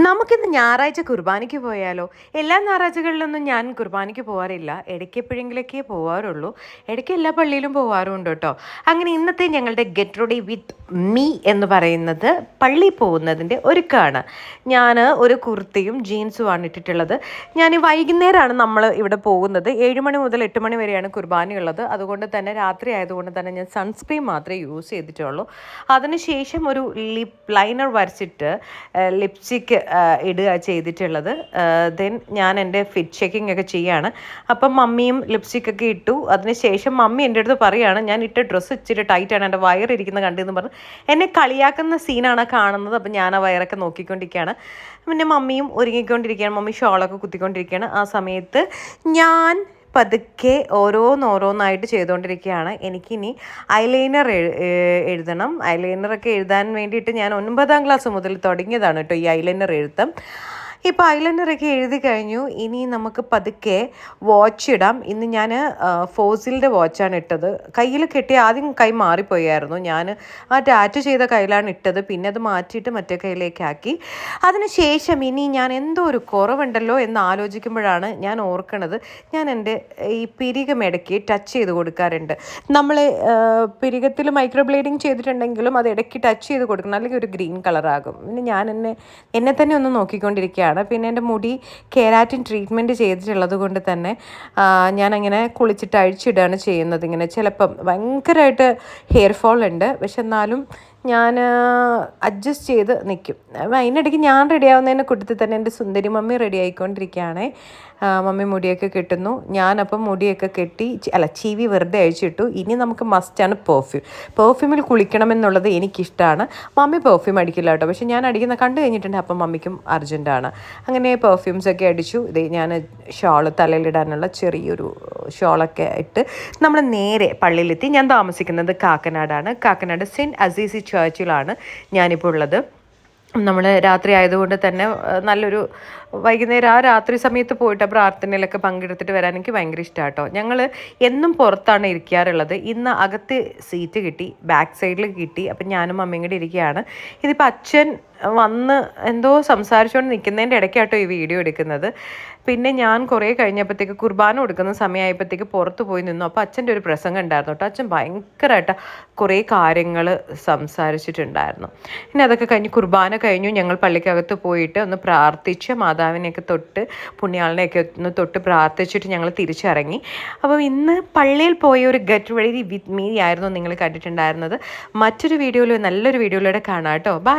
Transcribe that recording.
നമുക്കിന്ന് ഞായറാഴ്ച കുർബാനയ്ക്ക് പോയാലോ? എല്ലാ ഞായറാഴ്ചകളിലൊന്നും ഞാൻ കുർബാനയ്ക്ക് പോകാറില്ല. ഇടയ്ക്ക് എപ്പോഴെങ്കിലൊക്കെ പോകാറുള്ളൂ. ഇടയ്ക്ക് എല്ലാ പള്ളിയിലും പോകാറുണ്ട് കേട്ടോ. അങ്ങനെ ഇന്നത്തെ ഞങ്ങളുടെ ഗെറ്റ് റെഡി വിത്ത് മീ എന്ന് പറയുന്നത് പള്ളിയിൽ പോകുന്നതിൻ്റെ ഒരുക്കമാണ്. ഞാൻ ഒരു കുർത്തിയും ജീൻസുമാണ് ഇട്ടിട്ടുള്ളത്. ഞാൻ വൈകുന്നേരമാണ് നമ്മൾ ഇവിടെ പോകുന്നത്. 7 മണി മുതൽ 8 മണി വരെയാണ് കുർബാനയുള്ളത്. അതുകൊണ്ട് തന്നെ രാത്രി ആയതുകൊണ്ട് തന്നെ ഞാൻ സൺസ്ക്രീൻ മാത്രമേ യൂസ് ചെയ്തിട്ടുള്ളൂ. അതിനുശേഷം ഒരു ലിപ് ലൈനർ വരച്ചിട്ട് ലിപ്സ്റ്റിക്ക് ഇടുക ചെയ്തിട്ടുള്ളത്. ദെൻ ഞാൻ എൻ്റെ ഫിറ്റ് ചെക്കിംഗ് ഒക്കെ ചെയ്യുകയാണ്. അപ്പം മമ്മിയും ലിപ്സ്റ്റിക്കൊക്കെ ഇട്ടു. അതിനുശേഷം മമ്മി എൻ്റെ അടുത്ത് പറയുകയാണ്, ഞാൻ ഇട്ട ഡ്രസ്സ് ഇച്ചിരി ടൈറ്റാണ്, എൻ്റെ വയറിരിക്കുന്ന കണ്ടെന്ന് പറഞ്ഞ് എന്നെ കളിയാക്കുന്ന സീനാണ് കാണുന്നത്. അപ്പം ഞാൻ ആ വയറൊക്കെ നോക്കിക്കൊണ്ടിരിക്കുകയാണ്. പിന്നെ മമ്മിയും ഒരുങ്ങിക്കൊണ്ടിരിക്കുകയാണ്. മമ്മി ഷോളൊക്കെ കുത്തിക്കൊണ്ടിരിക്കുകയാണ്. ആ സമയത്ത് ഞാൻ പതുക്കെ ഓരോന്നായിട്ട് ചെയ്തുകൊണ്ടിരിക്കുകയാണ്. എനിക്കിനി ഐലൈനർ എഴുതണം. ഐലൈനറൊക്കെ എഴുതാൻ വേണ്ടിയിട്ട് ഞാൻ 9ാം ക്ലാസ് മുതൽ തുടങ്ങിയതാണ് കേട്ടോ ഈ ഐലൈനർ എഴുത്തം. ഇപ്പോൾ ഐലൈനറൊക്കെ എഴുതി കഴിഞ്ഞു. ഇനി നമുക്ക് പതുക്കെ വാച്ച് ഇടാം. ഇന്ന് ഞാൻ ഫോസിലിൻ്റെ വാച്ചാണ് ഇട്ടത്. കയ്യിൽ കെട്ടി ആദ്യം കൈ മാറിപ്പോയായിരുന്നു. ഞാൻ ആ ടാറ്റു ചെയ്ത കയ്യിലാണ് ഇട്ടത്. പിന്നെ അത് മാറ്റിയിട്ട് മറ്റേ കയ്യിലേക്കാക്കി. അതിനുശേഷം ഇനി ഞാൻ എന്തോ ഒരു കുറവുണ്ടല്ലോ എന്ന് ആലോചിക്കുമ്പോഴാണ് ഞാൻ ഓർക്കണത്, ഞാൻ എൻ്റെ ഈ പിരികം ഇടയ്ക്ക് ടച്ച് ചെയ്ത് കൊടുക്കാറുണ്ട്. നമ്മൾ പിരികത്തിൽ മൈക്രോബ്ലേഡിങ് ചെയ്തിട്ടുണ്ടെങ്കിലും അത് ഇടയ്ക്ക് ടച്ച് ചെയ്ത് കൊടുക്കണം, അല്ലെങ്കിൽ ഒരു ഗ്രീൻ കളറാകും. പിന്നെ ഞാൻ എന്നെ തന്നെ ഒന്ന് നോക്കിക്കൊണ്ടിരിക്കുകയാണ്. പിന്നെ എൻ്റെ മുടി കെരാറ്റിൻ ട്രീറ്റ്മെൻറ്റ് ചെയ്തിട്ടുള്ളത് കൊണ്ട് തന്നെ ഞാനങ്ങനെ കുളിച്ചിട്ട് അഴിച്ചിടുകയാണ് ചെയ്യുന്നത്. ഇങ്ങനെ ചിലപ്പം ഭയങ്കരമായിട്ട് ഹെയർ ഫോൾ ഉണ്ട്, പക്ഷെ എന്നാലും ഞാൻ അഡ്ജസ്റ്റ് ചെയ്ത് നിൽക്കും. അതിനിടയ്ക്ക് ഞാൻ റെഡി ആവുന്നതിൻ്റെ കൂട്ടത്തിൽ തന്നെ എൻ്റെ സുന്ദരി മമ്മി റെഡി ആയിക്കൊണ്ടിരിക്കുകയാണ്. മമ്മി മുടിയൊക്കെ കെട്ടുന്നു. ഞാനപ്പം മുടിയൊക്കെ കെട്ടി ചീവി വെറുതെ അഴിച്ചിട്ടു. ഇനി നമുക്ക് മസ്റ്റാണ് പെർഫ്യൂമിൽ കുളിക്കണമെന്നുള്ളത് എനിക്കിഷ്ടമാണ്. മമ്മി പെർഫ്യൂം അടിക്കില്ല കേട്ടോ, പക്ഷെ ഞാൻ അടിക്കുന്ന കണ്ടു കഴിഞ്ഞിട്ടുണ്ട്. അപ്പം മമ്മിക്കും അർജൻറ്റാണ്. അങ്ങനെ പെർഫ്യൂംസൊക്കെ അടിച്ചു. ഇത് ഞാൻ ഷോള് തലയിലിടാനുള്ള ചെറിയൊരു ഷോളൊക്കെ ഇട്ട് നമ്മൾ നേരെ പള്ളിയിലെത്തി. ഞാൻ താമസിക്കുന്നത് കാക്കനാടാണ്. കാക്കനാട് സെൻറ്റ് അസീസി ചർച്ചിലാണ് ഞാനിപ്പോൾ ഉള്ളത്. നമ്മൾ രാത്രി ആയതുകൊണ്ട് തന്നെ നല്ലൊരു വൈകുന്നേരം ആ രാത്രി സമയത്ത് പോയിട്ട് പ്രാർത്ഥനയിലൊക്കെ പങ്കെടുത്തിട്ട് വരാൻ എനിക്ക് ഭയങ്കര ഇഷ്ടമാണ് കേട്ടോ. ഞങ്ങൾ എന്നും പുറത്താണ് ഇരിക്കാറുള്ളത്. ഇന്ന് അകത്ത് സീറ്റ് കിട്ടി, ബാക്ക് സൈഡിൽ കിട്ടി. അപ്പം ഞാനും അമ്മയും കൂടി ഇരിക്കുകയാണ്. ഇതിപ്പോൾ അച്ഛൻ വന്ന് എന്തോ സംസാരിച്ചുകൊണ്ട് നിൽക്കുന്നതിൻ്റെ ഇടയ്ക്കാട്ടോ ഈ വീഡിയോ എടുക്കുന്നത്. പിന്നെ ഞാൻ കുറേ കഴിഞ്ഞപ്പോഴത്തേക്ക് കുർബാന കൊടുക്കുന്ന സമയമായപ്പോഴത്തേക്ക് പുറത്ത് പോയി നിന്നു. അപ്പോൾ അച്ഛൻ്റെ ഒരു പ്രസംഗം ഉണ്ടായിരുന്നു കേട്ടോ. അച്ഛൻ ഭയങ്കരമായിട്ട് കുറേ കാര്യങ്ങൾ സംസാരിച്ചിട്ടുണ്ടായിരുന്നു. പിന്നെ അതൊക്കെ കഴിഞ്ഞ് കുർബാന കഴിഞ്ഞു. ഞങ്ങൾ പള്ളിക്കകത്ത് പോയിട്ട് ഒന്ന് പ്രാർത്ഥിച്ച് മാതാവിനെയൊക്കെ തൊട്ട് പുണ്യാളിനെയൊക്കെ ഒന്ന് തൊട്ട് പ്രാർത്ഥിച്ചിട്ട് ഞങ്ങൾ തിരിച്ചിറങ്ങി. അപ്പോൾ ഇന്ന് പള്ളിയിൽ പോയ ഒരു ഗെറ്റ് റെഡി വിത്ത് മീ ആയിരുന്നു നിങ്ങൾ കണ്ടിട്ടുണ്ടായിരുന്നത്. മറ്റൊരു വീഡിയോയിൽ നല്ലൊരു വീഡിയോയിലൂടെ കാണാം കേട്ടോ. ബൈ.